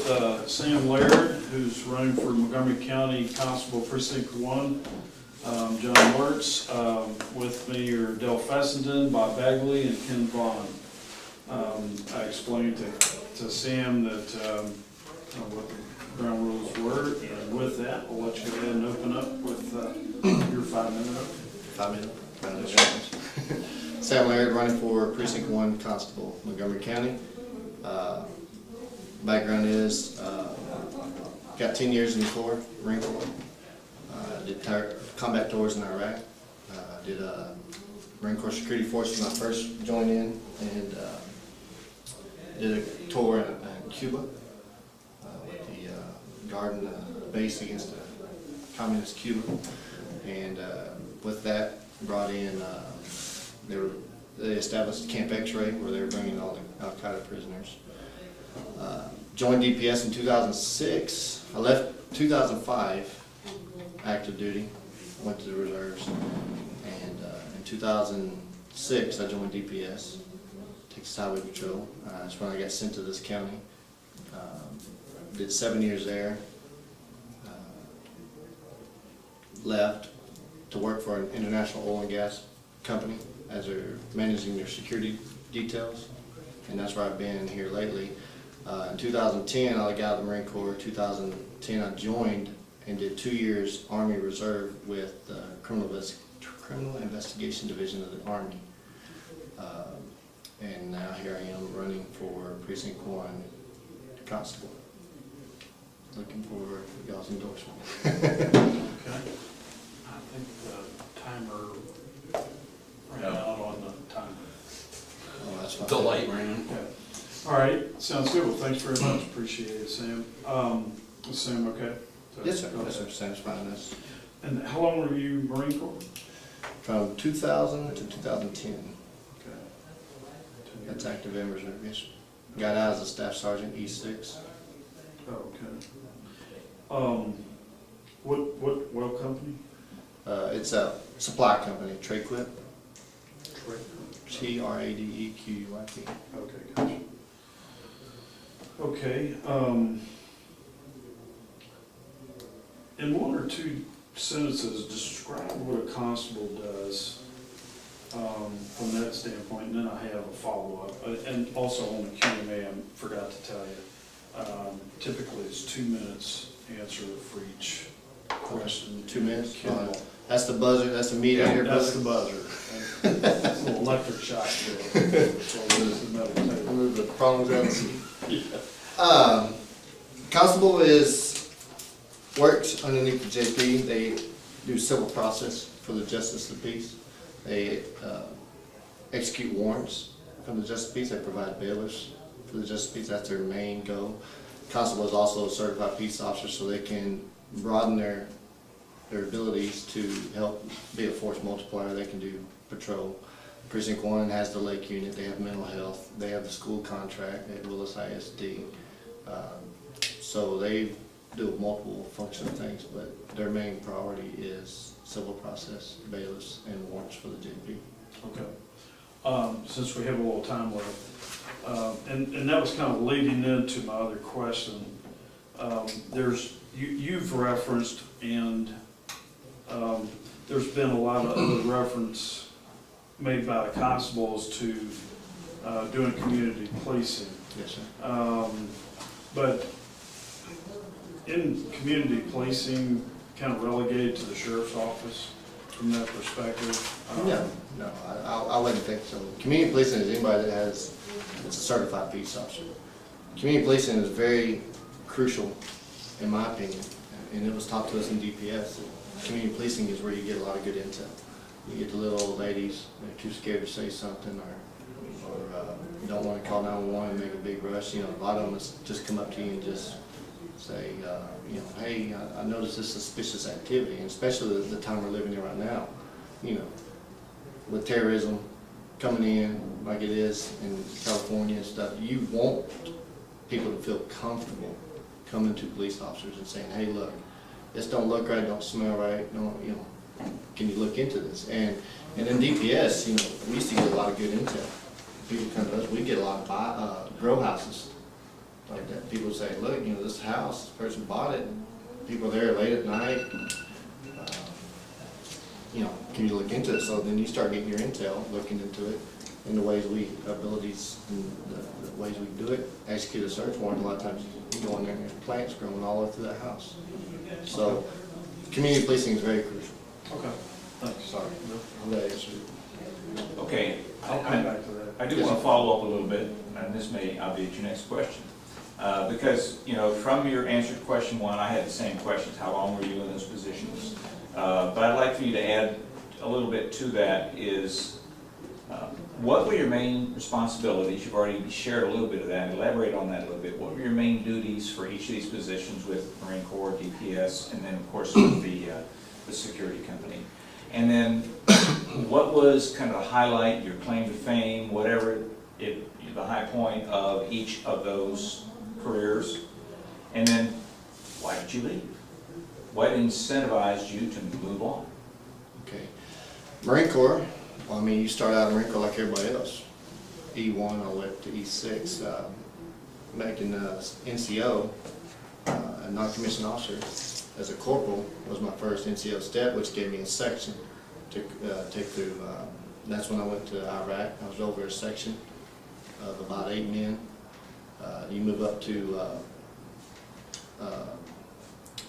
with Sam Laird, who's running for Montgomery County Constable of Precinct 1. John Wirtz. With me are Del Fessenden, Bob Bagley, and Ken Vaughn. I explained to Sam that what the ground rules were, and with that, I'll let you go ahead and open up with your 5 minutes. 5 minutes. Sam Laird, running for Precinct 1 Constable, Montgomery County. Background is, got 10 years in the Corps, Marine Corps. Did combat tours in Iraq. Did Marine Corps Security Force when I first joined in, and did a tour in Cuba with the Guard and the base against the communist Cuba. And with that, brought in, they established Camp X-Ray, where they were bringing all the Al-Qaeda prisoners. Joined DPS in 2006. I left 2005, active duty, went to the reserves, and in 2006 I joined DPS, Texas Highway Patrol. That's when I got sent to this county. Did 7 years there. Left to work for an international oil and gas company as they're managing their security details, and that's where I've been here lately. In 2010, I got out of the Marine Corps. 2010, I joined and did 2 years Army Reserve with the Criminal Investigation Division of the Army. And now here I am running for Precinct 1 Constable. Looking for y'all's endorsement. Okay. I think the timer ran out on the timer. Oh, that's fine. The light ran. Okay. All right, sounds good. Well, thanks very much. Appreciate it, Sam. Is Sam okay? Yes, sir. Yes, sir. Sam's fine. That's And how long were you Marine Corps? from 2000 to 2010. Okay. That's active and reserve. Yes, sir. Got out as a staff sergeant, E6. Oh, okay. What well company? It's a supply company, Tradequip. Tradequip. Okay, gotcha. Okay, in one or two sentences, describe what a constable does from that standpoint, and then I have a follow-up. And also on the Q&A, I forgot to tell you, typically it's 2 minutes answer for each question. 2 minutes? Ken, That's the buzzer, that's the mediator that's the buzzer? buzzer. It's a little electric shock to it. So this is metal table. Remove the prongs out of the seat. Constable works underneath the JP. They do civil process for the justice of the peace. They execute warrants from the justice of the peace. They provide bailiffs for the justice of the peace. That's their main goal. Constable is also a certified peace officer, so they can broaden their abilities to help be a force multiplier. They can do patrol. Precinct 1 has the Lake Unit. They have mental health. They have the school contract at Willis ISD. So they do multiple functional things, but their main priority is civil process, bailiffs, and warrants for the JP. Okay. Since we have a little time left, and that was kind of leading into my other question. You've referenced, and there's been a lot of other reference made by the constables to doing community policing. Yes, sir. But in community policing, kind of relegated to the sheriff's office from that perspective? No, I wouldn't think so. Community policing is anybody that it's a certified peace officer. Community policing is very crucial, in my opinion, and it was taught to us in DPS. Community policing is where you get a lot of good intel. You get the little old ladies, they're too scared to say something, or you don't want to call 911 and make a big rush. You know, a lot of them just come up to you and just say, you know, hey, I noticed this suspicious activity, and especially the time we're living in right now, you know, with terrorism coming in like it is in California and stuff. You want people to feel comfortable coming to police officers and saying, hey, look, this don't look right, don't smell right, don't, you know, can you look into this? And in DPS, you know, we used to get a lot of good intel. People come to us, we get a lot of grow houses like that. People say, look, you know, this house, this person bought it, people are there late at night, you know, can you look into it? So then you start getting your intel, looking into it, and the ways abilities, and the ways we do it, execute a search warrant. A lot of times you go in there and there's plants growing all over through that house. So community policing is very crucial. Okay, thanks. Sorry, I'm that answered it. Okay, I'll come back to that. I do want to follow up a little bit, and this may obviate your next question. Because, you know, from your answer to question one, I had the same questions. How long were you in those positions? But I'd like for you to add a little bit to that is, what were your main responsibilities? You've already shared a little bit of that. Elaborate on that a little bit. What were your main duties for each of these positions with Marine Corps, DPS, and then, of course, with the security company? And then what was kind of the highlight, your claim to fame, whatever the high point of each of those careers? And then why did you leave? What incentivized you to move on? Okay. Marine Corps, well, I mean, you start out in Marine Corps like everybody else. E1, I went to E6, making NCO, a non-commissioned officer, as a corporal was my first NCO step, which gave me a section to take through. That's when I went to Iraq. I was over a section of about 8 men. You move up to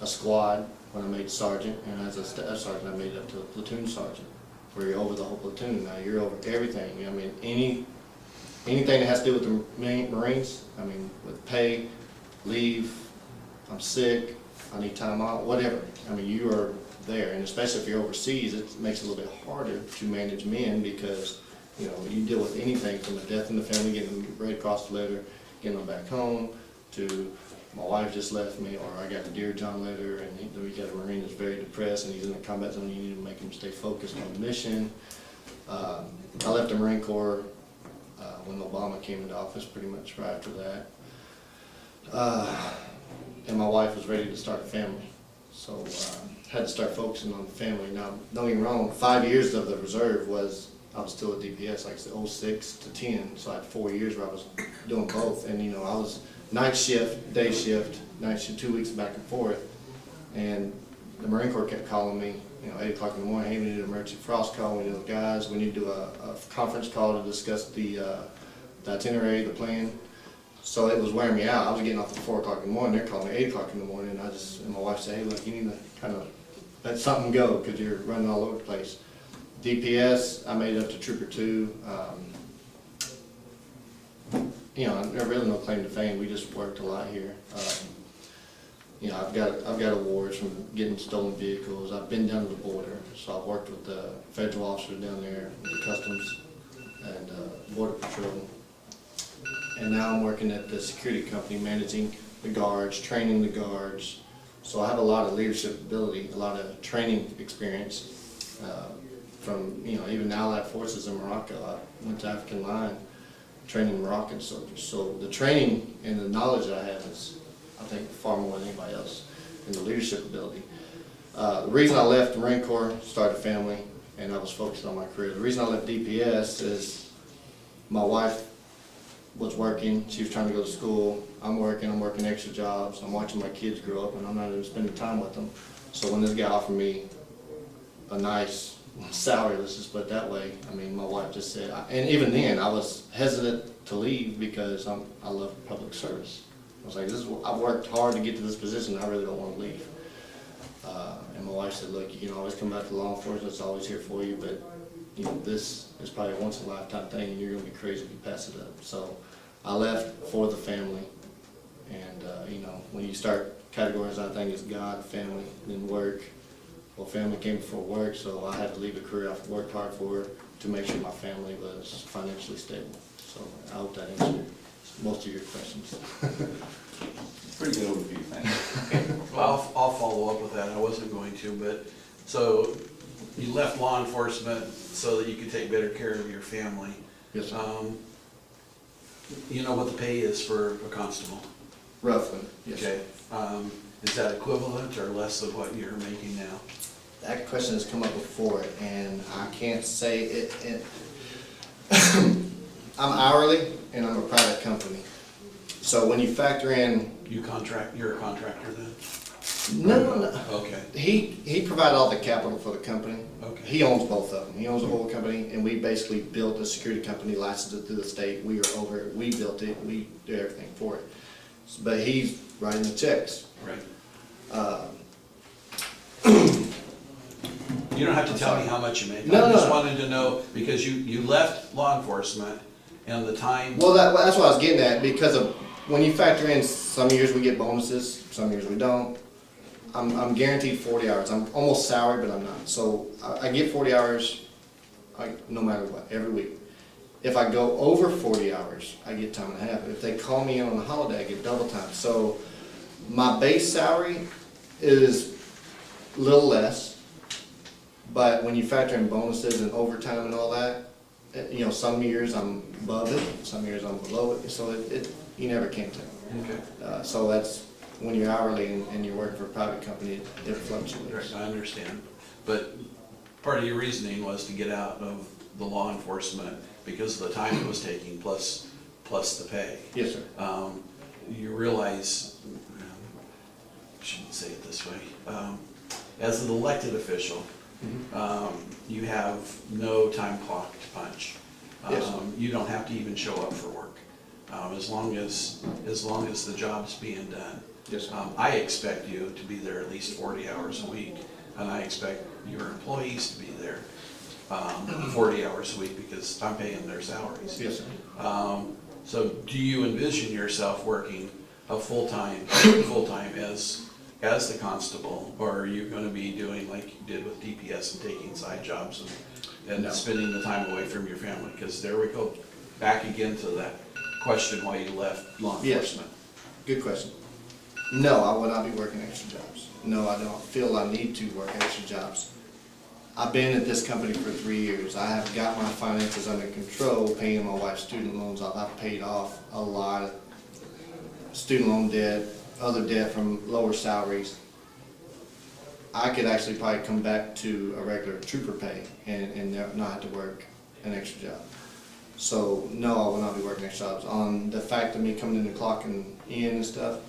a squad when I made sergeant, and as a staff sergeant, I made it up to a platoon sergeant, where you're over the whole platoon. Now you're over everything. I mean, anything that has to do with the Marines. I mean, with pay, leave, I'm sick, I need time out, whatever. I mean, you are there, and especially if you're overseas, it makes it a little bit harder to manage men because, you know, you deal with anything from a death in the family, getting a Red Cross letter, getting them back home, to my wife just left me, or I got the Dear John letter, and we got a Marine that's very depressed and he's in a combat zone. You need to make him stay focused on the mission. I left the Marine Corps when Obama came into office, pretty much right after that. And my wife was ready to start a family, so had to start focusing on the family. Now, don't get me wrong, 5 years of the reserve was, I was still at DPS, like I said, 06 to 10, so I had 4 years where I was doing both. And you know, I was night shift, day shift, night shift, 2 weeks back and forth. And the Marine Corps kept calling me, you know, 8 o'clock in the morning, hey, we need an emergency frost call, we need the guys, we need to do a conference call to discuss the itinerary, the plan. So it was wearing me out. I was getting off at 4 o'clock in the morning. They're calling me 8 o'clock in the morning, and my wife said, hey, look, you need to kind of let something go because you're running all over the place. DPS, I made it up to Trooper 2. You know, I really no claim to fame. We just worked a lot here. You know, I've got awards from getting stolen vehicles. I've been down to the border, so I've worked with the federal officers down there, with the Customs and Border Patrol. And now I'm working at the security company, managing the guards, training the guards. So I have a lot of leadership ability, a lot of training experience from, you know, even Allied forces in Morocco. I went to African line training Moroccan soldiers. So the training and the knowledge that I have is, I think, far more than anybody else in the leadership ability. The reason I left the Marine Corps, started a family, and I was focused on my career. The reason I left DPS is my wife was working, she was trying to go to school, I'm working extra jobs, I'm watching my kids grow up, and I'm not even spending time with them. So when this guy offered me a nice salary, let's just put it that way, I mean, my wife just said, and even then, I was hesitant to leave because I love public service. I was like, I've worked hard to get to this position, I really don't want to leave. And my wife said, look, you can always come back to law enforcement, it's always here for you, but you know, this is probably a once in a lifetime thing, and you're going to be crazy if you pass it up. So I left for the family, and you know, when you start categorizing, I think it's God, family, then work. Well, family came before work, so I had to leave a career I've worked hard for to make sure my family was financially stable. So I hope that answered most of your questions. Pretty good overview, thanks. Well, I'll follow up with that. I wasn't going to, but so you left law enforcement so that you could take better care of your family. Yes, sir. You know what the pay is for a constable? Roughly, yes. Okay. Is that equivalent or less than what you're making now? That question has come up before, and I can't say it. I'm hourly, and I'm a private company. So when you factor in, You're a contractor then? no. Okay, He provided all the capital for the company. Okay. He owns both of them. He owns the whole company, and we basically built a security company, licensed it through the state. We are over it. We built it. We do everything for it. But he's writing the checks. right. You don't have to tell me how much you make. No, I just no. wanted to know, because you left law enforcement and the time. Well, that's what I was getting at, because of, when you factor in, some years we get bonuses, some years we don't. I'm guaranteed 40 hours. I'm almost salaried, but I'm not. So I get 40 hours, no matter what, every week. If I go over 40 hours, I get time and a half. If they call me in on a holiday, I get double time. So my base salary is a little less, but when you factor in bonuses and overtime and all that, you know, some years I'm above it, some years I'm below it, so you never can tell. Okay, So that's, when you're hourly and you're working for a private company, it fluctuates. I understand. But part of your reasoning was to get out of the law enforcement because of the time it was taking, plus the pay. Yes, sir. You realize, I shouldn't say it this way, as an elected official, you have no time clock to punch. Yes. You don't have to even show up for work, as long as the job's being done. Yes, sir. I expect you to be there at least 40 hours a week, and I expect your employees to be there 40 hours a week because I'm paying their salaries. Yes, sir. So do you envision yourself working a full-time as the constable, or are you going to be doing like you did with DPS and taking side jobs and No. spending the time away from your family? Because there we go, back again to that question why you left law Yes. enforcement. Good question. No, I will not be working extra jobs. No, I don't feel I need to work extra jobs. I've been at this company for 3 years. I have got my finances under control, paying my wife's student loans off. I've paid off a lot of student loan debt, other debt from lower salaries. I could actually probably come back to a regular trooper pay and not have to work an extra job. So, no, I will not be working extra jobs. On the fact of me coming in and clocking in and stuff,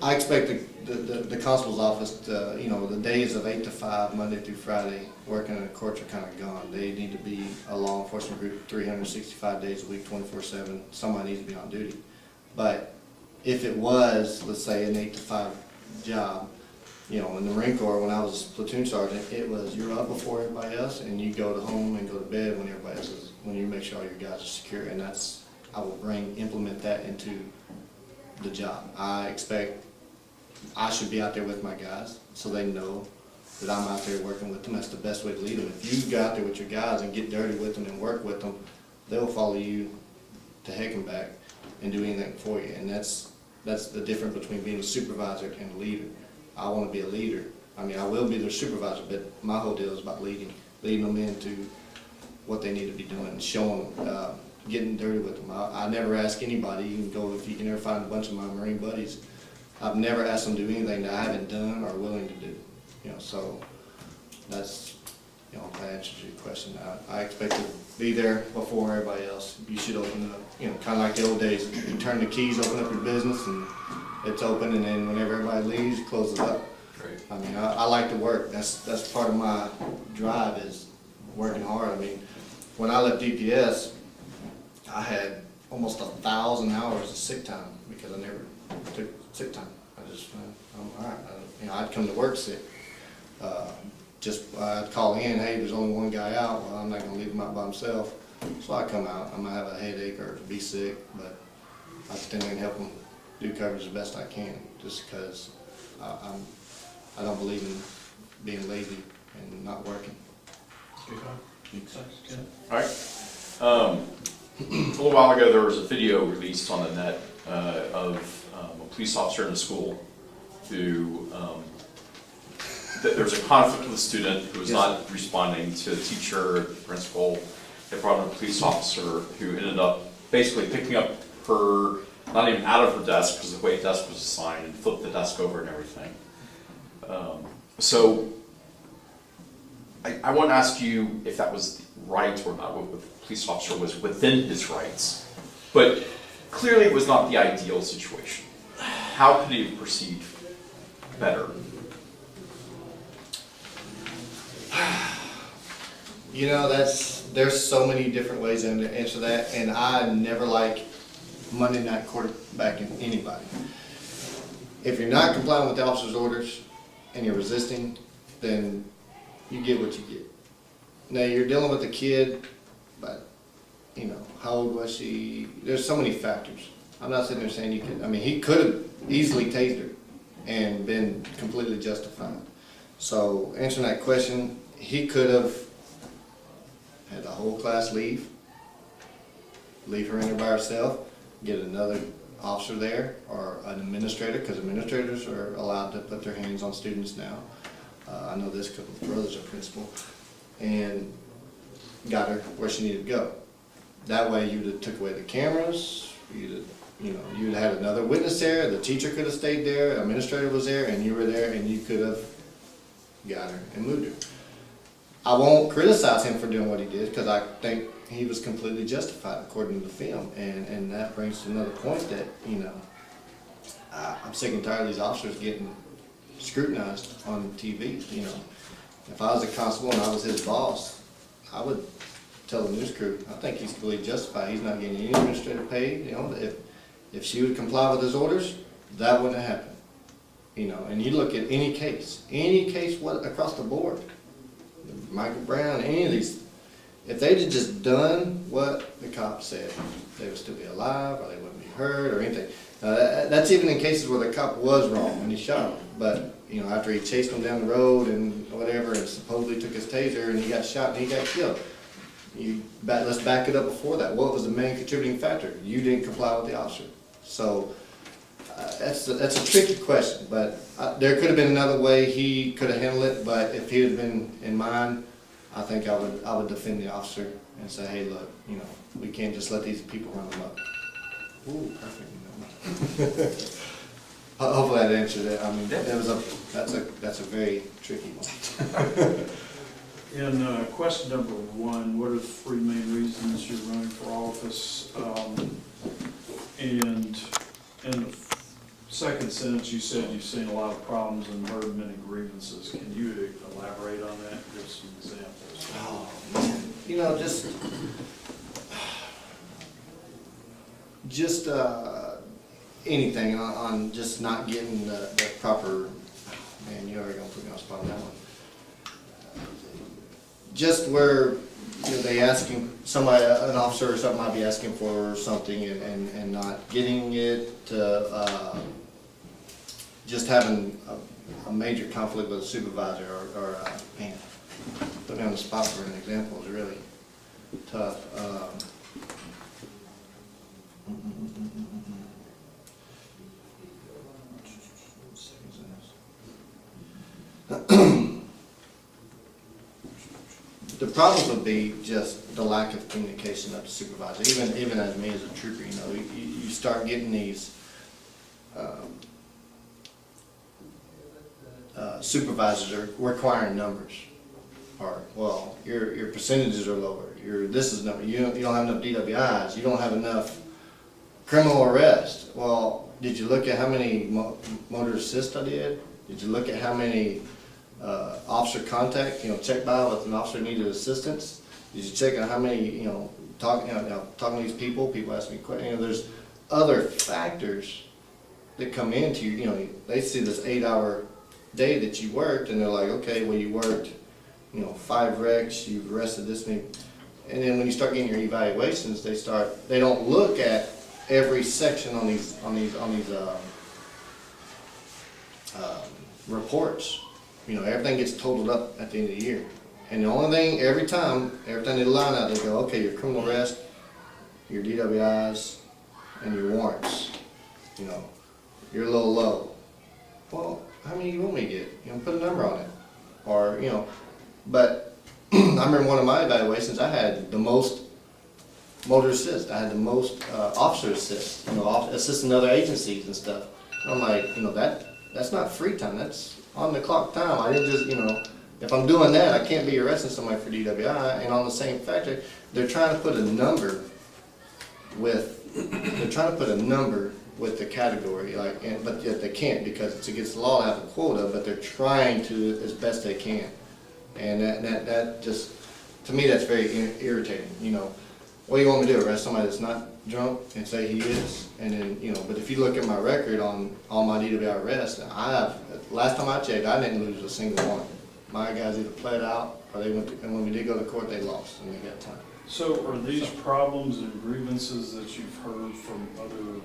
I expect the constable's office to, you know, the days of 8 to 5, Monday through Friday, working in the courts are kind of gone. They need to be a law enforcement group 365 days a week, 24/7. Somebody needs to be on duty. But if it was, let's say, an 8 to 5 job, you know, in the Marine Corps, when I was platoon sergeant, it was you're up before everybody else and you go to home and go to bed when everybody else is, when you make sure all your guys are secure. And that's, I will implement that into the job. I expect I should be out there with my guys so they know that I'm out there working with them. That's the best way to lead them. If you go out there with your guys and get dirty with them and work with them, they'll follow you to heck and back and do anything for you. And that's the difference between being a supervisor and a leader. I want to be a leader. I mean, I will be their supervisor, but my whole deal is about leading them into what they need to be doing, showing them, getting dirty with them. I never ask anybody. You can go, if you can ever find a bunch of my Marine buddies, I've never asked them to do anything that I haven't done or willing to do. You know, so that's, you know, that answers your question. I expect to be there before everybody else. You should open up, you know, kind of like the old days. You turn the keys, open up your business, and it's open, and then whenever everybody leaves, you close it up. Right. I mean, I like to work. That's part of my drive is working hard. I mean, when I left DPS, I had almost 1,000 hours of sick time because I never took sick time. I just, I'm all right. You know, I'd come to work sick. I'd call in, hey, there's only one guy out. Well, I'm not gonna leave him out by himself. So I come out. I might have a headache or be sick, but I stand there and help them do coverage as best I can, just because I don't believe in being lazy and not working. All right. A little while ago, there was a video released on the net of a police officer in a school who, there was a conflict with a student who was not responding to the teacher, the principal. They brought in a police officer who ended up basically picking up her, not even out of her desk because the way the desk was assigned, and flipped the desk over and everything. So I want to ask you if that was right or not, whether the police officer was within his rights But clearly it was not the ideal situation. How could he have perceived better? You know, there's so many different ways to answer that, and I never like Monday night quarterbacking anybody. If you're not complying with the officer's orders and you're resisting, then you get what you get. Now, you're dealing with a kid, but, you know, how old was she? There's so many factors. I'm not sitting there saying you could, I mean, he could have easily tased her and been completely justified. So, answering that question, he could have had the whole class leave her in there by herself, get another officer there, or an administrator, because administrators are allowed to put their hands on students now. I know this because my brother's a principal, and got her where she needed to go. That way you'd have took away the cameras, you'd have had another witness there, the teacher could have stayed there, administrator was there, and you were there, and you could have got her and moved her. I won't criticize him for doing what he did, because I think he was completely justified according to the film, and that brings to another point that, you know, I'm sick and tired of these officers getting scrutinized on TV. You know, if I was a constable and I was his boss, I would tell the news crew, I think he's completely justified. He's not getting any administrative pay. You know, if she would comply with his orders, that wouldn't have happened. You know, and you look at any case what across the board, Michael Brown, any of these, if they'd have just done what the cop said, they would still be alive, or they wouldn't be hurt, or anything. That's even in cases where the cop was wrong when he shot him. But, you know, after he chased him down the road and whatever, and supposedly took his taser, and he got shot and he got killed. Let's back it up before that. What was the main contributing factor? You didn't comply with the officer. So, that's a tricky question, but there could have been another way he could have handled it, but if he had been in mine, I think I would defend the officer and say, hey, look, you know, we can't just let these people run them up. Ooh, perfect. Hopefully that answered it. I mean, that's a very tricky one. In question number 1, what are the 3 main reasons you're running for office? And in the second sentence, you said you've seen a lot of problems and heard many grievances. Can you elaborate on that? Give some examples. Oh, man. You know, just anything on just not getting the proper, man, you're already gonna put me on the spot on that one. Just where, you know, they asking, somebody, an officer or something might be asking for something and not getting it, just having a major conflict with a supervisor or man, put me on the spot for an example is really tough. The problem would be just the lack of communication of the supervisor. Even as me as a trooper, you know, you start getting these supervisors are requiring numbers, or well, your percentages are lower. This is number. You don't have enough DWIs. You don't have enough criminal arrest. Well, did you look at how many motor assist I did? Did you look at how many officer contact, check by with an officer needed assistance? Did you check on how many, talking to these people ask me questions. There's other factors that come into they see this 8-hour day that you worked, and they're like, okay, well, you worked, 5 wrecks, you've arrested this many, and then when you start getting your evaluations, they don't look at every section on these reports. Everything gets totaled up at the end of the year. And the only thing, every time they line out, they go, okay, your criminal arrest, your DWIs, and your warrants, you're a little low. Well, how many do you want me to get? Put a number on it. Or, but I remember one of my evaluations, I had the most motor assist. I had the most officer assist, assisting other agencies and stuff. And I'm like, that's not free time, that's on the clock time. I didn't just, if I'm doing that, I can't be arresting somebody for DWI. And on the same factor, they're trying to put a number with they're trying to put a number with the category, like, but yet they can't because it's against the law to have a quota, but they're trying to as best they can. And that just, to me, that's very irritating, you know. What do you want me to do, arrest somebody that's not drunk and say he is? And then, you know, but if you look at my record on all my DWI arrests, last time I checked, I didn't lose a single one. My guys either pled out or they went to, and when we did go to court, they lost and they got time. So are these problems and grievances that you've heard from other?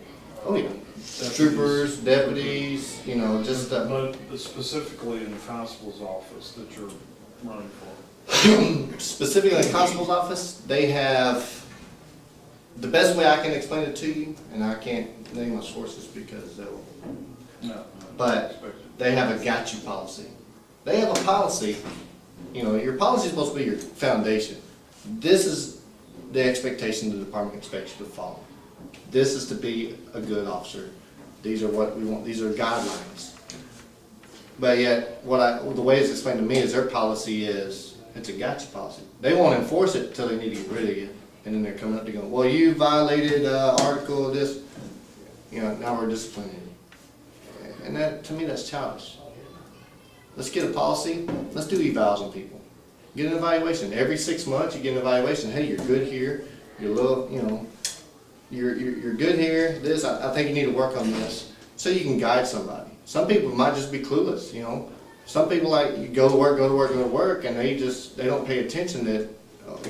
Oh, yeah. Deputies? Troopers, deputies, you know, just, But specifically in the constable's office that you're running for? specifically in the constable's office, they have, the best way I can explain it to you, and I can't name my sources because they'll, No. but they have a got you policy. They have a policy, you know, your policy is supposed to be your foundation. This is the expectation the department expects you to follow. This is to be a good officer. These are what we want, these are guidelines. But yet, the way it's explained to me is their policy is, it's a gotcha policy. They won't enforce it until they need to get rid of you. And then they're coming up to go, well, you violated article of this, you know, now we're disciplining you. And that, to me, that's childish. Let's get a policy, let's do evals on people. Get an evaluation. Every 6 months, you get an evaluation. Hey, you're good here, you're a little, you know, you're good here, this, I think you need to work on this, so you can guide somebody. Some people might just be clueless, you know. Some people like, you go to work, and they don't pay attention that,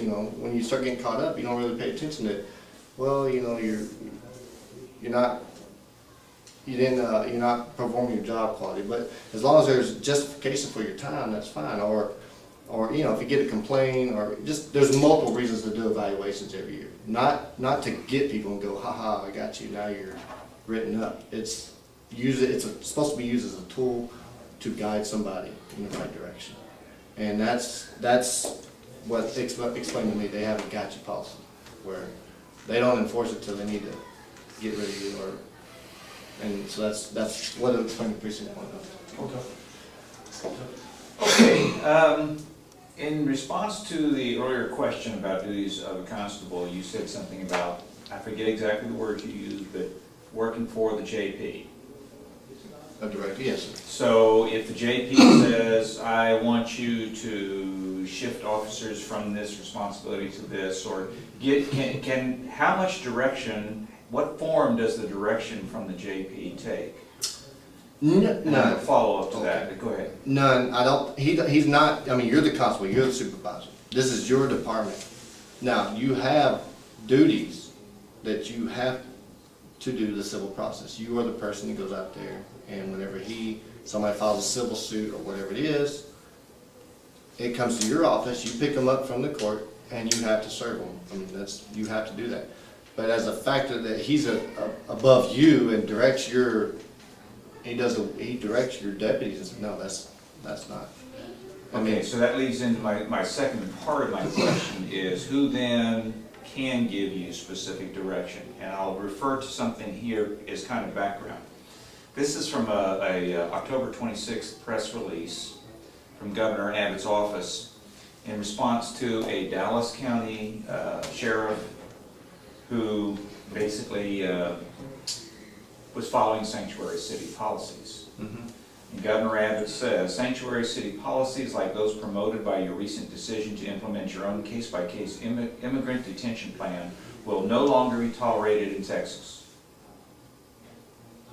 you know, when you start getting caught up, you don't really pay attention that, well, you know, you're not performing your job quality. But as long as there's justification for your time, that's fine. Or you know, if you get a complaint, or just, there's multiple reasons to do evaluations every year. Not to get people and go, haha, I got you, now you're written up. It's supposed to be used as a tool to guide somebody in the right direction. And that's what explained to me. They have a gotcha policy where they don't enforce it till they need to get rid of you, and so that's what it explained to precinct one of. Okay. In response to the earlier question about duties of a constable, you said something about, I forget exactly the words you used, but working for the JP. A director, yes, sir. So if the JP says, I want you to shift officers from this responsibility to this, or how much direction, what form does the direction from the JP take? None. Follow up to that, but go ahead. None. I don't. He's not. I mean, you're the constable. You're the supervisor. This is your department. Now you have duties that you have to do the civil process. You are the person that goes out there, and whenever somebody files a civil suit or whatever it is, it comes to your office. You pick them up from the court, and you have to serve them. I mean, you have to do that. But as a factor that he's above you and directs your. He directs your deputies. No, that's not. Okay, so that leads into my second part of my question is who then can give you specific direction? And I'll refer to something here as kind of background. This is from a October 26th press release from Governor Abbott's office in response to a Dallas County sheriff who basically was following sanctuary city policies. Mm-hmm. And Governor Abbott says, sanctuary city policies like those promoted by your recent decision to implement your own case-by-case immigrant detention plan will no longer be tolerated in Texas.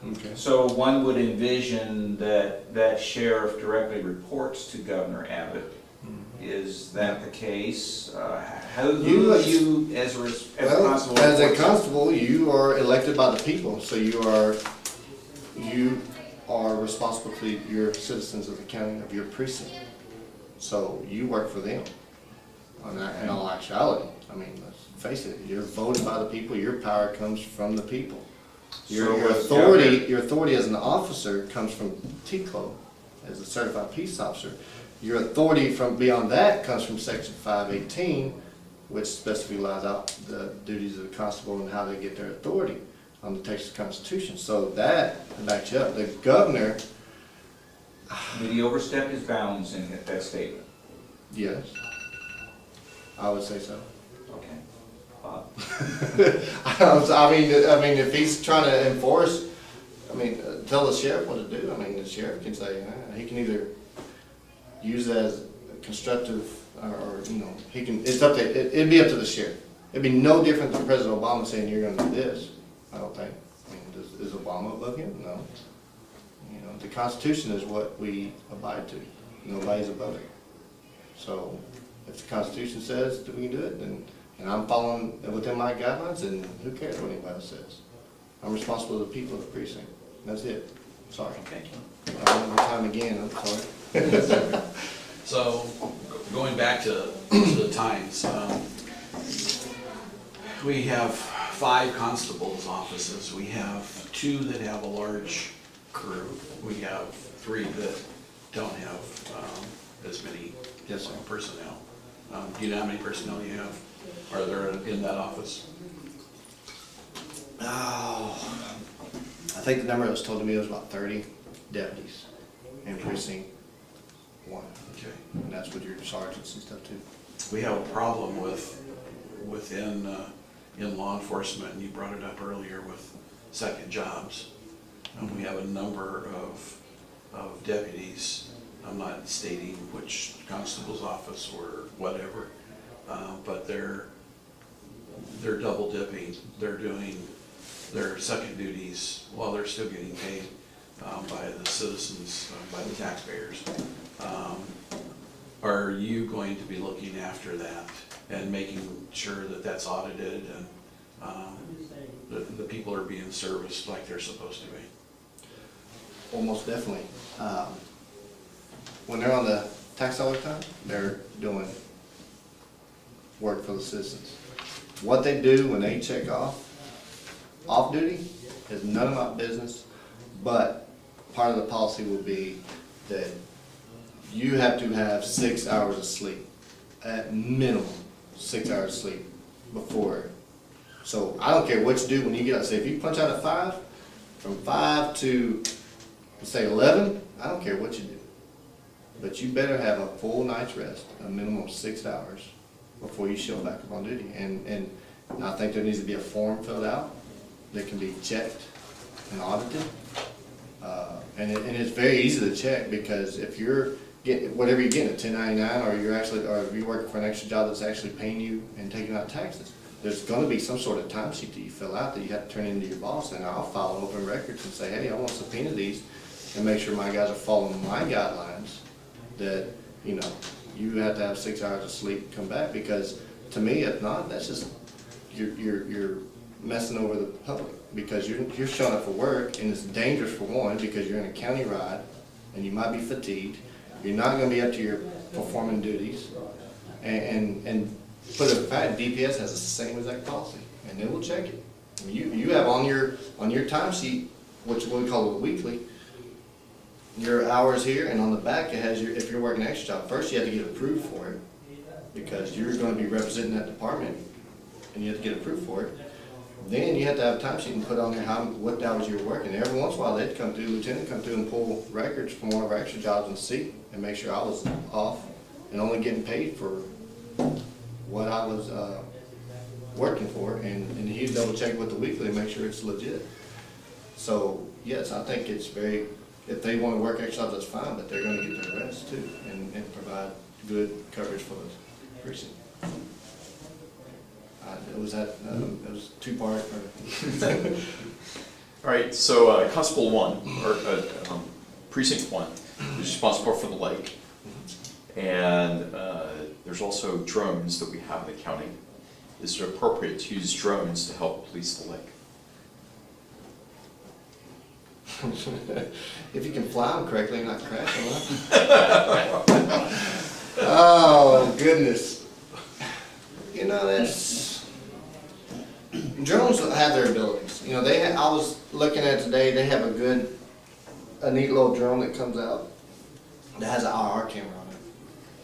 Okay. So one would envision that sheriff directly reports to Governor Abbott. Is that the case? How do you, as a constable? As a constable, you are elected by the people, so you are responsible to your citizens of the county, of your precinct. So you work for them. In all actuality, I mean, let's face it, you're voted by the people. Your power comes from the people. Your authority as an officer comes from TCLO, as a certified peace officer. Your authority from beyond that comes from Section 518, which specifically lays out the duties of the constable and how they get their authority on the Texas Constitution. So that backs you up. The governor... Did he overstep his bounds in that statement? Yes. I would say so. Okay. I mean, if he's trying to enforce, tell the sheriff what to do. The sheriff can say, he can either use it as constructive, or, he can, it's up to, it'd be up to the sheriff. It'd be no different than President Obama saying you're gonna do this, I don't think. Is Obama above him? No. The Constitution is what we abide to. Nobody's above it. So, if the Constitution says that we can do it, then, and I'm following within my guidelines, then who cares what anybody else says? I'm responsible to the people of the precinct. That's it. Sorry. Okay. One time again, I'm sorry. So, going back to the times, we have 5 constables' offices. We have 2 that have a large crew. We have 3 that don't have as many Yes, sir. personnel. Do you know how many personnel you have? Are there in that office? Oh, I think the number that was told to me was about 30 deputies in precinct 1. Okay. And that's with your sergeants and stuff too. We have a problem within in law enforcement, and you brought it up earlier with second jobs. We have a number of deputies. I'm not stating which constable's office or whatever, but they're double dipping. They're doing their second duties while they're still getting paid by the citizens, by the taxpayers. Are you going to be looking after that and making sure that that's audited and the people are being serviced like they're supposed to be? Well, most definitely. When they're on the tax dollar time, they're doing work for the citizens. What they do when they check off duty is none of my business, but part of the policy will be that you have to have 6 hours of sleep, at minimum 6 hours of sleep before. So I don't care what you do when you get out. Say if you punch out at 5, from 5 to say 11, I don't care what you do. But you better have a full night's rest, a minimum of 6 hours before you show back up on duty. And I think there needs to be a form filled out that can be checked and audited. And it's very easy to check, because if you're getting, whatever you're getting, a 1099, or if you're working for an extra job that's actually paying you and taking out taxes, there's gonna be some sort of timesheet that you fill out that you have to turn into your boss, and I'll file open records and say, hey, I want to subpoena these and make sure my guys are following my guidelines, that, you have to have 6 hours of sleep to come back, because to me, if not, that's just, you're messing over the public, because you're showing up for work, and it's dangerous for one, because you're in a county ride, and you might be fatigued, you're not gonna be up to your performing duties, and for the fact, DPS has the same exact policy, and they will check it. You have on your time sheet, which we call it weekly, your hours here, and on the back it has if you're working an extra job. First you have to get approved for it, because you're going to be representing that department, and you have to get approved for it. Then you have to have a time sheet and put on there what hours you're working. Every once in a while they'd come through, lieutenant come through and pull records from one of our extra jobs and see and make sure I was off and only getting paid for what I was working for, and he'd double check with the weekly and make sure it's legit. So yes, I think it's very, if they want to work extra jobs, that's fine, but they're going to get their rest too, and provide good coverage for the precinct. It was 2-part. All right, so Constable 1, or Precinct 1, is responsible for the lake. And there's also drones that we have in the county. Is it appropriate to use drones to help police the lake? If you can fly them correctly and not crash them. Oh, goodness. That's... Drones have their abilities. I was looking at today, they have a neat little drone that comes out that has an IR camera on it.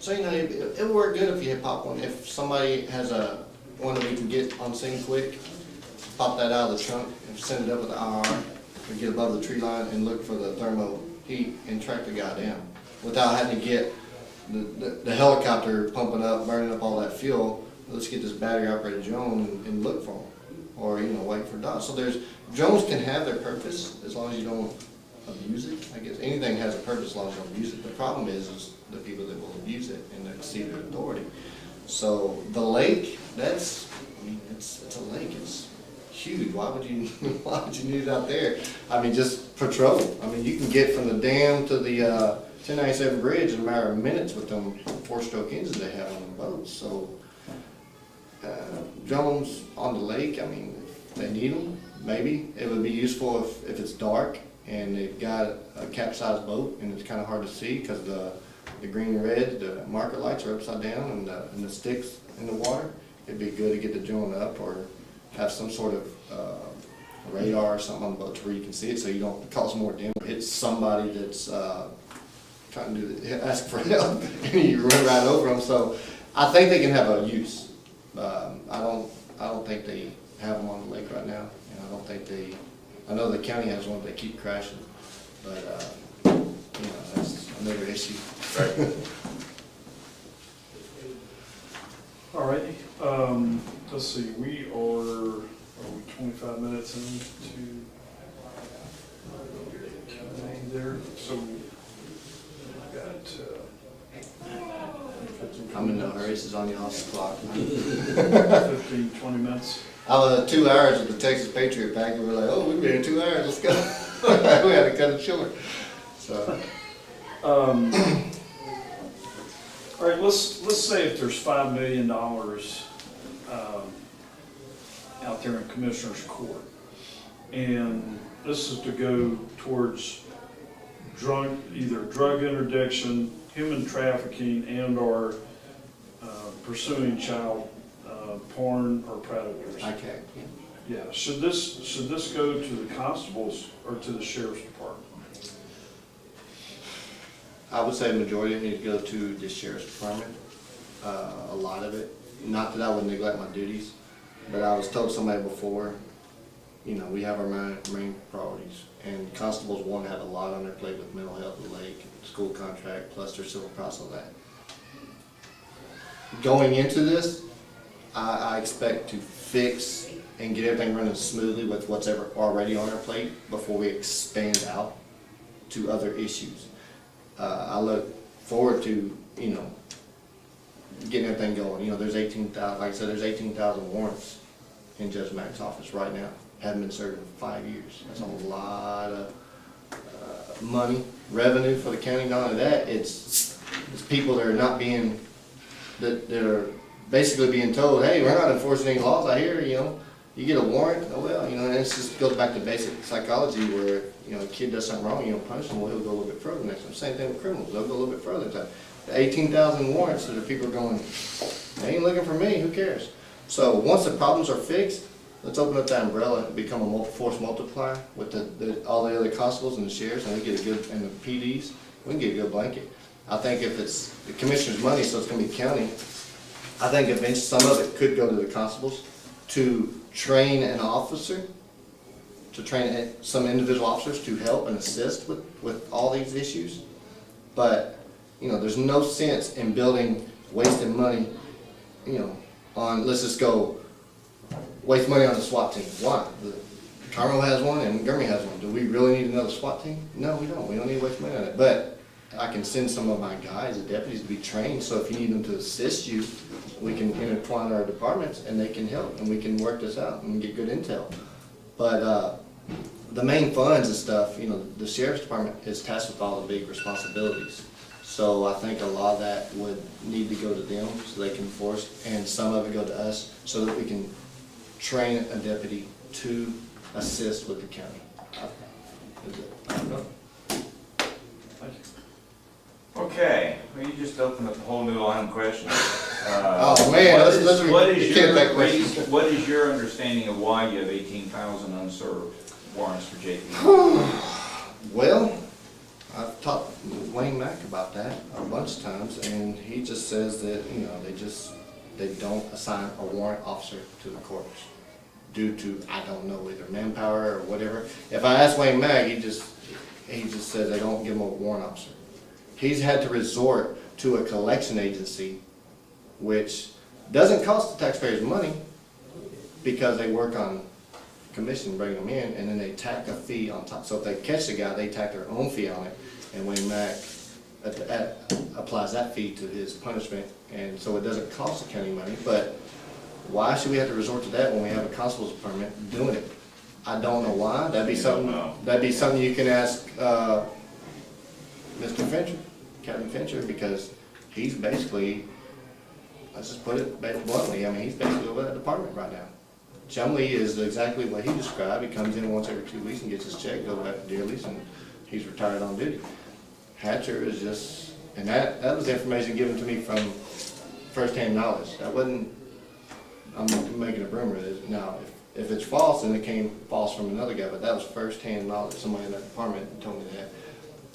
So, it would work good if you had pop one. If somebody has one that we can get on scene quick, pop that out of the trunk and send it up with the IR, or get above the tree line and look for the thermal heat and track the guy down without having to get the helicopter pumping up, burning up all that fuel. let's get this battery operated drone and look for them, or, you know, wait for dogs. So drones can have their purpose as long as you don't abuse it. I guess anything has a purpose as long as you don't abuse it. The problem is the people that will abuse it and exceed their authority. So the lake, it's a lake, it's huge. Why would you need it out there? I mean, just patrol. I mean, you can get from the dam to the 1097 bridge in a matter of minutes with them 4-stroke engines they have on the boats. So drones on the lake, I mean, if they need them, maybe. It would be useful if it's dark and they've got a capsized boat and it's kind of hard to see because the green and red, the marker lights are upside down and the sticks in the water. It'd be good to get the drone up or have some sort of radar or something on the boat where you can see it so you don't cause more damage. Hit somebody that's trying to ask for help and you run right over them. So I think they can have a use. I don't think they have them on the lake right now. And I don't think I know the county has one, they keep crashing. But, you know, that's another issue. Right. All righty, let's see, we are 25 minutes into Q&A there, so we've got 15, I'm in no hurry, this is on y'all's clock. 15, 20 minutes. I was 2 hours with the Texas Patriot Pack, and we're like, oh, we've been here 2 hours, let's go. We had to cut it short. So. All right, let's say if there's $5 million out there in Commissioner's Court, and this is to go towards either drug interdiction, human trafficking, and/or pursuing child porn or predators. Okay. Yeah, should this go to the constables or to the sheriff's department? I would say the majority of it needs to go to the sheriff's department, a lot of it. Not that I would neglect my duties, but I was told somebody before, you know, we have our main priorities. And constables, one, have a lot on their plate with mental health, the lake, school contract, plus their civil process, all that. Going into this, I expect to fix and get everything running smoothly with what's already on our plate before we expand out to other issues. I look forward to, you know, getting everything going. You know, there's 18,000, like I said, there's 18,000 warrants in Judge Mack's office right now. Haven't been served in 5 years. That's a lot of money, revenue for the county. Not only that, it's people that are not being, that are basically being told, hey, we're not enforcing any laws out here, you know. You get a warrant, oh well, you know, and it just goes back to basic psychology where, you know, a kid does something wrong, you don't punish them, well, he'll go a little bit further next time. Same thing with criminals, they'll go a little bit further. The 18,000 warrants that the people are going, they ain't looking for me, who cares? So once the problems are fixed, let's open up that umbrella and become a force multiplier with all the other constables and the sheriffs, and we get a good, and the PDs, we can get a good blanket. I think if it's the commissioner's money, so it's gonna be county, I think eventually some of it could go to the constables to train an officer, to train some individual officers to help and assist with all these issues. But, you know, there's no sense in wasting money, you know, on, let's just go, waste money on the SWAT team. Why? Carmel has one and Montgomery has one. Do we really need another SWAT team? No, we don't. We don't need to waste money on it. But I can send some of my guys, the deputies, to be trained, so if you need them to assist you, we can intertwine our departments and they can help and we can work this out and get good intel. But the main funds and stuff, you know, the sheriff's department is tasked with all the big responsibilities. So I think a lot of that would need to go to them so they can enforce, and some of it go to us so that we can train a deputy to assist with the county. I don't know. Thank you. Okay, well, you just opened up a whole new line of questions. Oh, man, What is your understanding of why you have 18,000 unserved warrants for JP? Well, I've talked with Wayne Mack about that a bunch of times, and he just says that, you know, they don't assign a warrant officer to the courts due to, I don't know, either manpower or whatever. If I ask Wayne Mack, he just says they don't give him a warrant officer. He's had to resort to a collection agency, which Doesn't cost the taxpayers money because they work on commission, bring them in, and then they tack a fee on top. So if they catch the guy, they tack their own fee on it, and Wayne Mack applies that fee to his punishment, and so it doesn't cost the county money. But why should we have to resort to that when we have a constable's permit doing it? I don't know why. That'd be something you can ask Mr. Fincher, Captain Fincher, because he's basically, let's just put it bluntly, I mean, he's basically over that department right now. Chumley is exactly what he described. He comes in once every 2 weeks and gets his check, goes back to Dearly's, and he's retired on duty. Hatcher is just, and that was information given to me from firsthand knowledge. That wasn't, I'm making a rumor. Now, if it's false, then it came false from another guy, but that was firsthand knowledge. Somebody in that department told me that.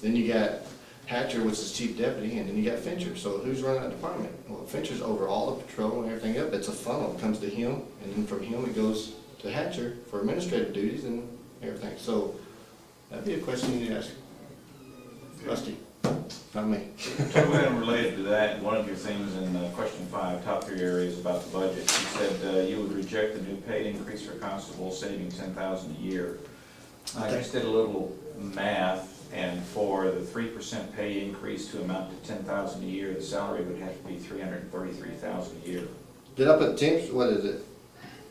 Then you got Hatcher, which is chief deputy, and then you got Fincher. So who's running that department? Well, Fincher's over all the patrol and everything up. It's a funnel. It comes to him, and then from him it goes to Hatcher for administrative duties and everything. So that'd be a question you need to ask Rusty, not me. So and related to that, one of your things in question 5, top 3 areas about the budget, you said you would reject the new pay increase for constables, saving $10,000 a year. I just did a little math, and for the 3% pay increase to amount to $10,000 a year, the salary would have to be $333,000 a year. Did I put Tim's? What is it?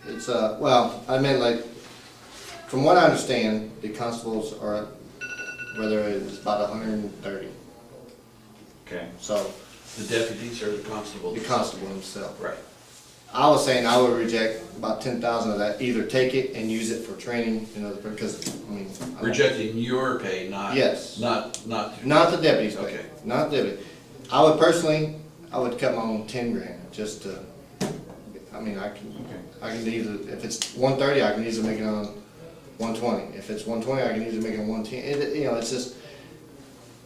It's well, I meant like, from what I understand, the constables are, whether it's about 130. Okay. So The deputies or the constables? the constable himself. Right. I was saying I would reject about 10,000 of that. Either take it and use it for training, you know, because I mean, I don't- Rejecting your pay, not. Yes. Not. not the deputy's pay. Okay. Not the deputy. I would personally, I would cut my own 10 grand just to. I mean, I can either, if it's 130, I can easily make it on 120. If it's 120, I can easily make it on 110. You know, it's just.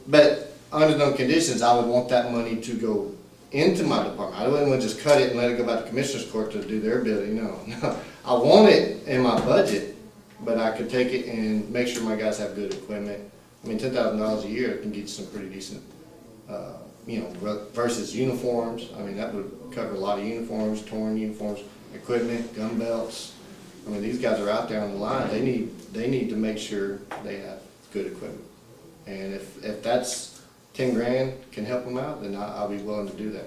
But under those conditions, I would want that money to go into my department. I wouldn't want to just cut it and let it go back to Commissioner's Court to do their bidding. No. I want it in my budget, but I could take it and make sure my guys have good equipment. I mean, $10,000 a year can get you some pretty decent, you know, versus uniforms. I mean, that would cover a lot of uniforms, torn uniforms, equipment, gun belts. I mean, these guys are out there on the line. They need to make sure they have good equipment. And if that's 10 grand can help them out, then I'll be willing to do that.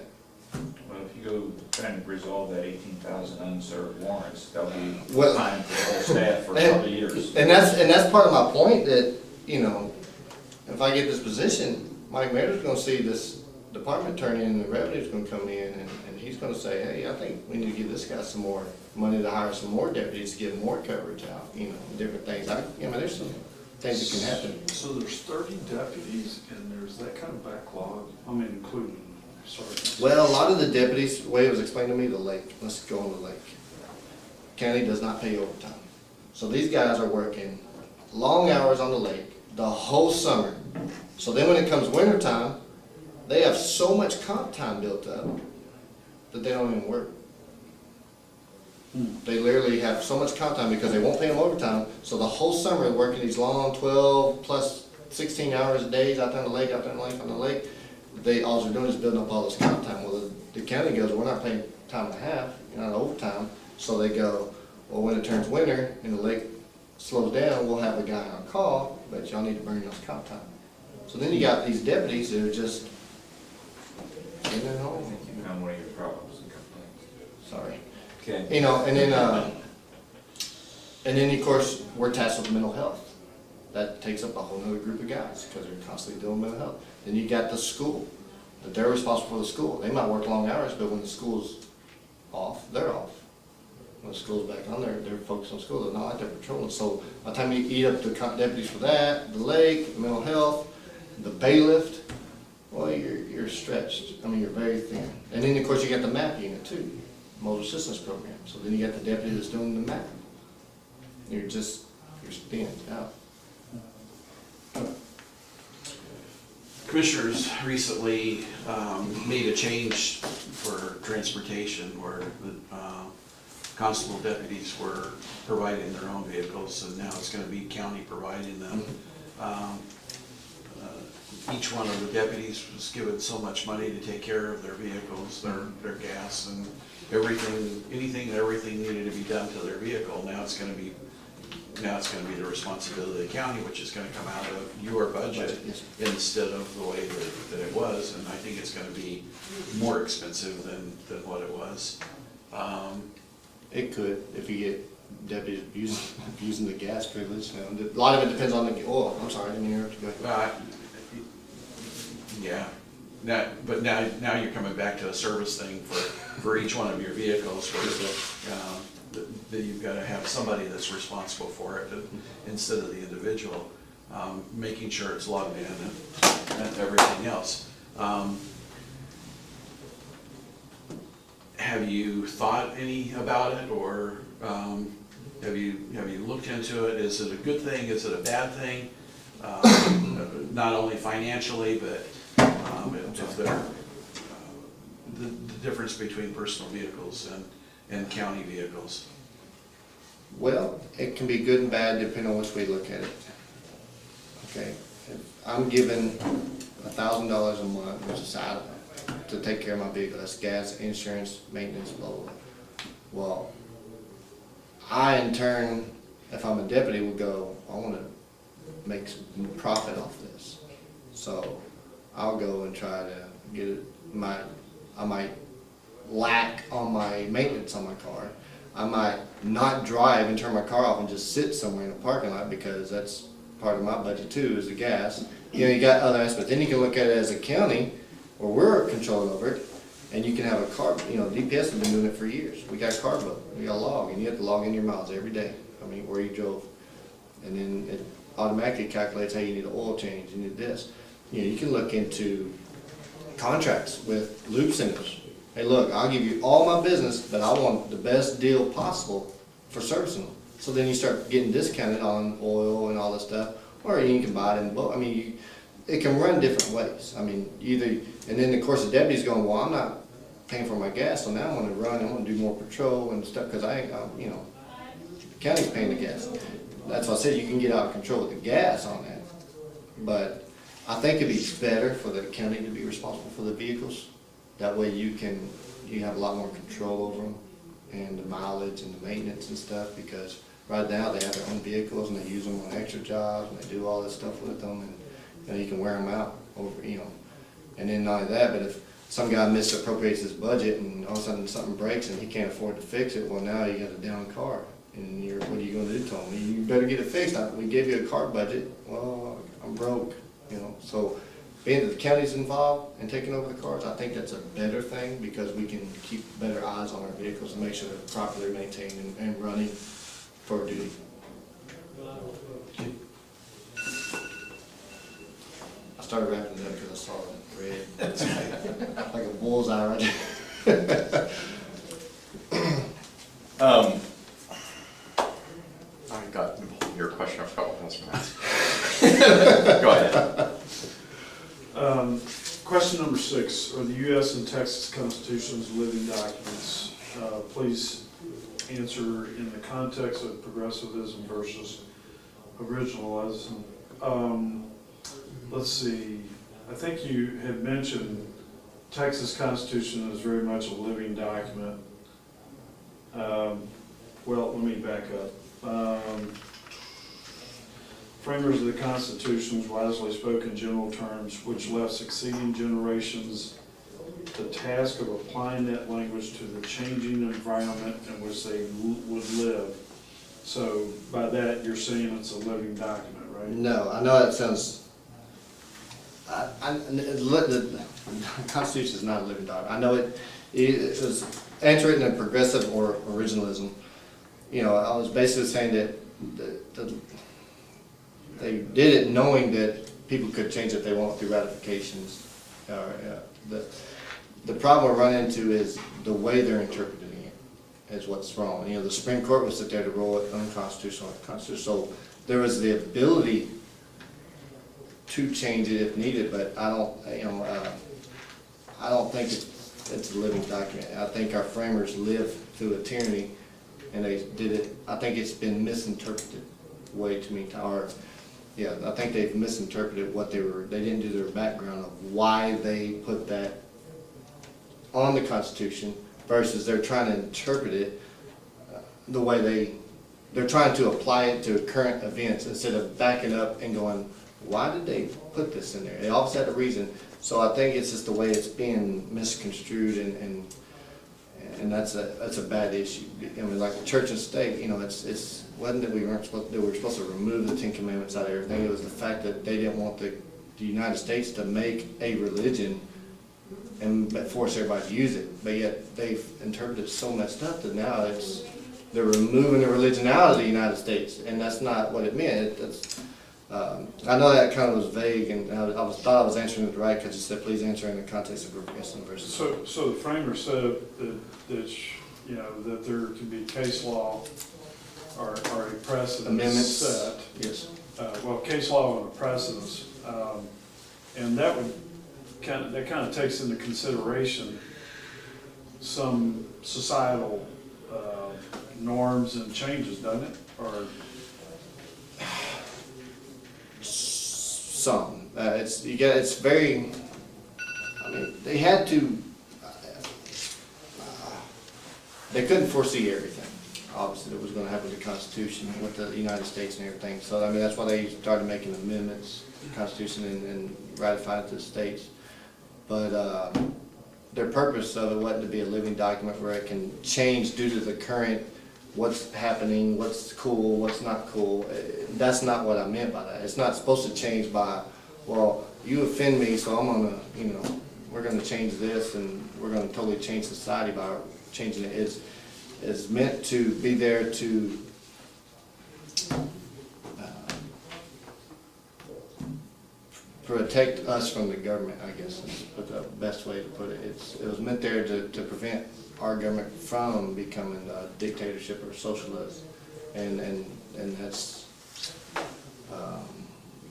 Well, if you go trying to resolve that 18,000 unserved warrants, that'll be Well- time for the whole staff for a couple of years. And that's part of my point, that, you know, if I get this position, Mike Mayor's gonna see this department turn in, and the revenue's gonna come in, and he's gonna say, hey, I think we need to give this guy some more money to hire some more deputies to get more coverage out, you know, different things. You know, there's some things that can happen. So there's 30 deputies and there's that kind of backlog, I mean, including sergeants. Well, a lot of the deputies, the way it was explained to me, the lake, let's go on the lake. County does not pay overtime. So these guys are working long hours on the lake the whole summer. So then when it comes winter time, they have so much comp time built up that they don't even work. They literally have so much comp time because they won't pay them overtime. So the whole summer they're working these long 12 plus 16 hours a day out there on the lake, out there on the lake, on the lake. All they're doing is building up all this comp time. Well, the county goes, we're not paying time and a half, you're not overtime. So they go, well, when it turns winter and the lake slows down, we'll have a guy on call, but y'all need to burn those comp time. So then you got these deputies that are just sitting at I home. think you found one of your problems and complaints. Sorry. Okay. You know, and then of course, we're tasked with mental health. That takes up a whole nother group of guys because they're constantly doing mental health. Then you got the school, that they're responsible for the school. They might work long hours, but when the school's off, they're off. When the school's back on, they're focused on school. They're not like they're patrolling. So by the time you eat up the deputies for that, the lake, mental health, the bailiff, well, you're stretched. I mean, you're very thin. And then of course you got the MAP unit too, motor assistance program. So then you got the deputy that's doing the MAP. You're thin out. Commissioners recently made a change for transportation where the constable deputies were providing their own vehicles, and now it's going to be county providing them. Each each one of the deputies was given so much money to take care of their vehicles, their gas and everything, anything and everything needed to be done to their vehicle. Now it's gonna be the responsibility of the county, which is gonna come out of your budget instead of the way that it was, and I think it's gonna be more expensive than what it was. It could, if you get deputies using the gas privilege. You know, a lot of it depends on the oil. I'm sorry, I didn't hear you. Go ahead. Yeah, but now you're coming back to a service thing for each one of your vehicles, where that you've got to have somebody that's responsible for it instead of the individual, making sure it's logged in and everything else. Have you thought any about it, or have you looked into it? Is it a good thing? Is it a bad thing? Not only financially, but if they're the difference between personal vehicles and county vehicles. Well, it can be good and bad depending on which way you look at it. Okay, if I'm given $1,000 a month, which is out to take care of my vehicle. That's gas, insurance, maintenance, blah, blah, blah. Well, I in turn, if I'm a deputy, will go, I want to make some profit off this. So I'll go and try to get it, I might lack on my maintenance on my car. I might not drive and turn my car off and just sit somewhere in a parking lot, because that's part of my budget too, is the gas. You know, you got other aspects. Then you can look at it as a county, where we're controlling over it, and you can have a car, you know, DPS has been doing it for years. We got a car book, we got a log, and you have to log in your miles every day. I mean, where you drove. And then it automatically calculates, hey, you need an oil change, you need this. You know, you can look into contracts with loop centers. Hey, look, I'll give you all my business, but I want the best deal possible for servicing them. So then you start getting discounted on oil and all this stuff, or you can buy it in bulk. I mean, it can run different ways. I mean, either, and then of course the deputy's going, well, I'm not paying for my gas, so now I'm gonna run, I'm gonna do more patrol and stuff, because you know, the county's paying the gas. That's why I said you can get out of control with the gas on that. But I think it'd be better for the county to be responsible for the vehicles. That way you have a lot more control over them, and the mileage and the maintenance and stuff, because right now they have their own vehicles and they use them on extra jobs and they do all this stuff with them, and you know, you can wear them out over, you know. And then not only that, but if some guy misappropriates his budget and all of a sudden something breaks and he can't afford to fix it, well, now you got a down car, and what are you going to do to him? You better get it fixed. We gave you a car budget. Well, I'm broke, you know. So being that the county's involved and taking over the cars, I think that's a better thing, because we can keep better eyes on our vehicles and make sure they're properly maintained and running for duty. I started wrapping it up because I saw it red. Like a bullseye right there. I got your question. I forgot what I was going to ask. Go ahead. Question number 6, are the U.S. and Texas Constitutions living documents? Please answer in the context of progressivism versus originalism. Let's see, I think you had mentioned Texas Constitution is very much a living document. Well, let me back up. Framers of the Constitutions wisely spoke in general terms, which left succeeding generations the task of applying that language to the changing environment in which they would live. So by that, you're saying it's a living document, right? No, I know that sounds. The Constitution is not a living document. I know it was written in progressive or originalism. You know, I was basically saying that they did it knowing that people could change if they want through ratifications. The problem we run into is the way they're interpreting it is what's wrong. You know, the Supreme Court was sit there to rule it unconstitutional or constitutional. So there was the ability to change it if needed, but I don't think it's a living document. I think our framers lived through a tyranny, and they did it. I think it's been misinterpreted way too many times. Yeah, I think they've misinterpreted what they didn't do their background of why they put that on the Constitution versus they're trying to interpret it the way they're trying to apply it to current events instead of backing up and going, why did they put this in there? They obviously had a reason. So I think it's just the way it's being misconstrued and that's a bad issue. I mean, like the church and state, you know, it's wasn't that we were supposed to remove the 10 Commandments out of everything. It was the fact that they didn't want the United States to make a religion and force everybody to use it. But yet they've interpreted it so messed up that now they're removing the religion out of the United States, and that's not what it meant. I know that kind of was vague, and I thought I was answering it right because it said, please answer in the context of Yes versus. So the framer said that you know, that there can be case law or a precedent Amendments. set. Yes. Well, case law and a precedence, and that would kind of takes into consideration some societal norms and changes, doesn't it? Or Some. It's very. I mean, they had to. They couldn't foresee everything. Obviously, that was going to happen to the Constitution with the United States and everything. So I mean, that's why they started making amendments to the Constitution and ratifying it to the states. But their purpose of it wasn't to be a living document where it can change due to the current. What's happening, what's cool, what's not cool. That's not what I meant by that. It's not supposed to change by, well, you offend me, so I'm gonna, you know, we're gonna change this and we're gonna totally change society by changing it. It's meant to be there to protect us from the government, I guess is the best way to put it. It was meant there to prevent our government from becoming a dictatorship or socialist, and that's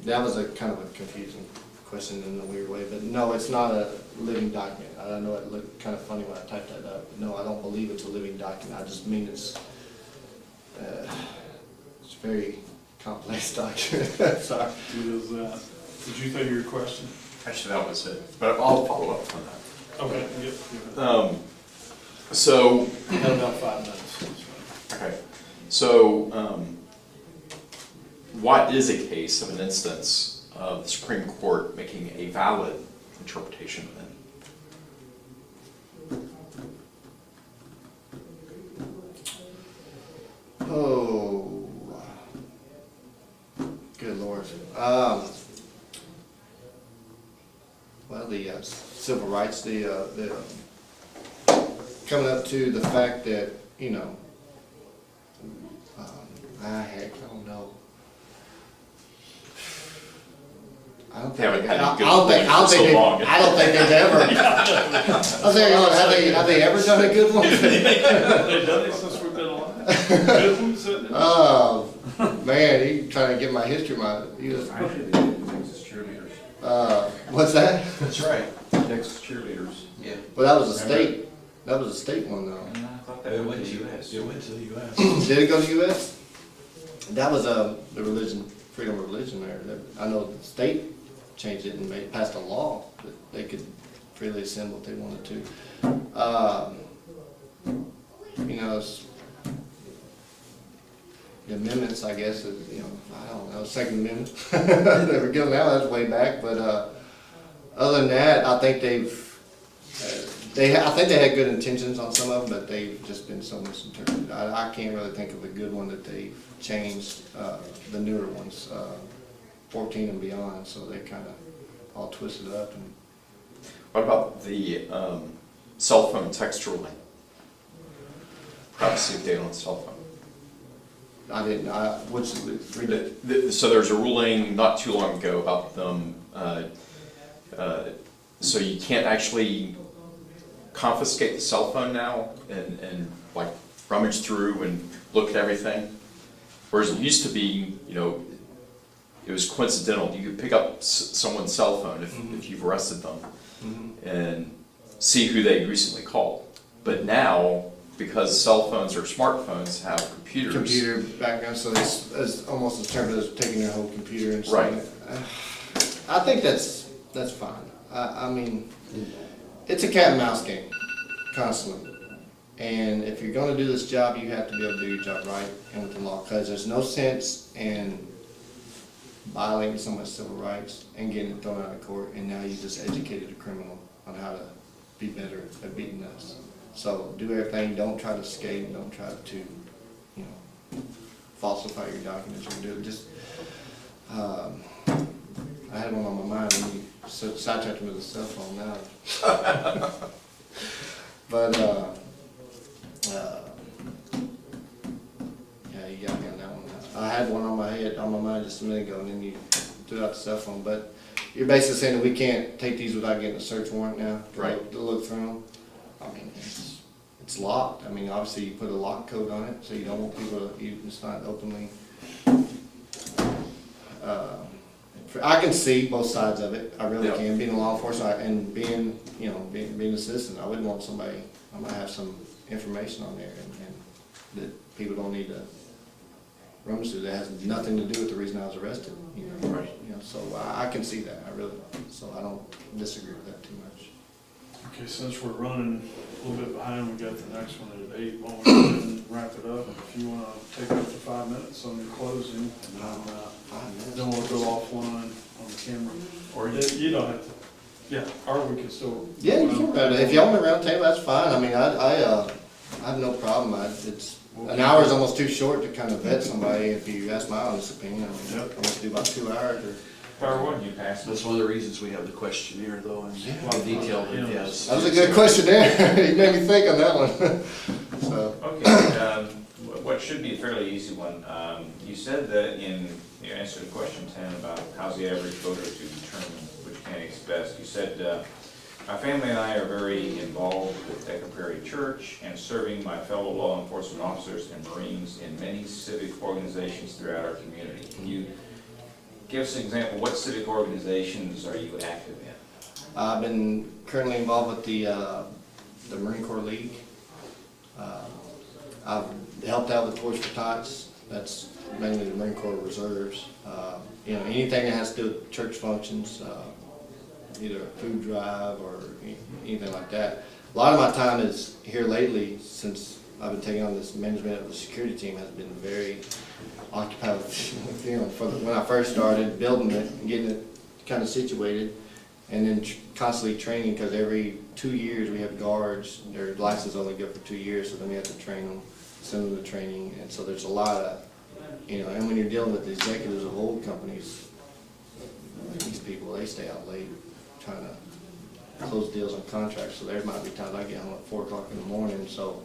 that was a kind of a confusing question in a weird way. But no, it's not a living document. I know it looked kind of funny when I typed that up. But no, I don't believe it's a living document. I just mean it's a very complex document. Sorry. what is that? Did you think of your question? Actually, that was it, but I'll follow up on that. Okay. Yep. So, We have about 5 minutes. okay, so, what is a case of an instance of the Supreme Court making a valid interpretation of it? Oh, good Lord. Well, the civil rights, the coming up to the fact that, you know, I don't know. I don't think they've ever. I was thinking, have they ever done a good one? They've done it since we've been alive. Good ones, isn't it? Oh, man, he trying to get my history, he was, Actually, they did Texas cheerleaders. what's that? That's right. Texas cheerleaders. Yeah. Well, that was a state, one though. I thought that It went went to to, the US. it went to the US. Did it go to the U.S.? That was the religion, freedom of religion there. I know the state changed it and passed a law that they could freely assemble if they wanted to. You know, the amendments, I guess, you know, I don't know, Second Amendment. They were given out, that's way back, but other than that, I think I think they had good intentions on some of them, but they've just been so misinterpreted. I can't really think of a good one that they've changed, the newer ones, 14 and beyond, so they kind of all twisted up. And What about the cell phone text ruling? Privacy of data on cell phone. I didn't, read it. So there's a ruling not too long ago about them, so you can't actually confiscate the cell phone now and like rummage through and look at everything. Whereas it used to be, you know, it was coincidental. You could pick up someone's cell phone if you've arrested them and see who they recently called. But now because cell phones or smartphones have computers. Computer background, so it's almost as termed as taking their whole computer and Right. I think that's fine. I mean, it's a cat and mouse game, constantly. And if you're gonna do this job, you have to be able to do your job right and with the law, because there's no sense in violating someone's civil rights and getting it thrown out of court, and now you just educated a criminal on how to be better at beating us. So do everything, don't try to escape, don't try to, you know, falsify your documents or do it, just, I had one on my mind when you sidetracked me with a cell phone now. But, yeah, you got me on that one. I had one on my mind just a minute ago, and then you threw out the cell phone, but you're basically saying that we can't take these without getting a search warrant now? Right. To look through them? I mean, it's locked. I mean, obviously you put a lock code on it, so you don't want people to, it's not openly. I can see both sides of it, I really Yeah. can, being a law enforcement and being, you know, being a citizen. I wouldn't want somebody, I might have some information on there and that people don't need to rummage through, that has nothing to do with the reason I was arrested, you know. Right. You know, so I can see that, I really, so I don't disagree with that too much. Okay, since we're running a little bit behind, we got the next one at 8, why don't we go ahead and wrap it up? If you wanna take up to 5 minutes on your closing, and then we'll go offline on the camera. Or You don't have to, yeah, or we can still. Yeah, you can, but if y'all want a round table, that's fine. I mean, I have no problem. It's, an hour is almost too short to kind of vet somebody, if you ask my honest opinion. I mean, Yep. I'm gonna do about 2 hours or. Power one, you pass That's this. one of the reasons we have the questionnaire though, and Yeah. the detail that he has. That was a good question there. You made me think on that one. So, Okay, what should be a fairly easy one, you said that in your answer to question 10 about how's the average voter to determine which candidate's best, you said, my family and I are very involved with Decker Prairie Church and serving my fellow law enforcement officers and Marines in many civic organizations throughout our community. Can you give us an example, what civic organizations are you active in? I've been currently involved with the Marine Corps League. I've helped out with Toys for Tots. That's mainly the Marine Corps Reserves. You know, anything that has to do with church functions, either a food drive or anything like that. A lot of my time is here lately, since I've been taking on this management of the security team, has been very occupied with, you know, when I first started building it and getting it kind of situated, and then constantly training, because every 2 years we have guards. Their license only good for 2 years, so then we have to train them, send them to training, and so there's a lot of, you know, and when you're dealing with the executives of old companies, these people, they stay out late trying to close deals on contracts, so there might be times I get home at 4 o'clock in the morning, so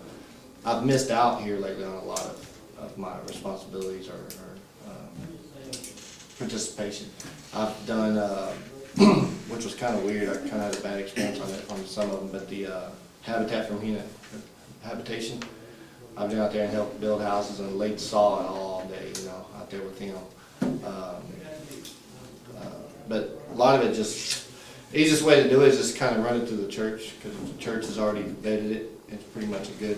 I've missed out here lately on a lot of my responsibilities or participation. I've done, which was kind of weird, I kind of had a bad experience on some of them, but the Habitat for Habitation, I've been out there and helped build houses and laid saw and all day, you know, out there with them. But a lot of it just, the easiest way to do it is just kind of run it through the church, because the church has already vetted it. It's pretty much a good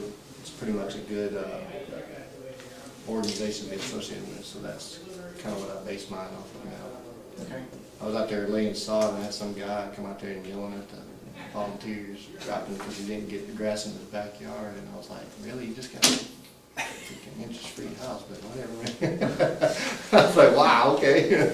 organization to be associated with, so that's kind of what I base mine off of now. Okay. I was out there laying sod and I had some guy come out there and yelling at the volunteers, dropping because he didn't get the grass in his backyard, and I was like, really, you just got a freaking interest-free house, but whatever. I was like, wow, okay.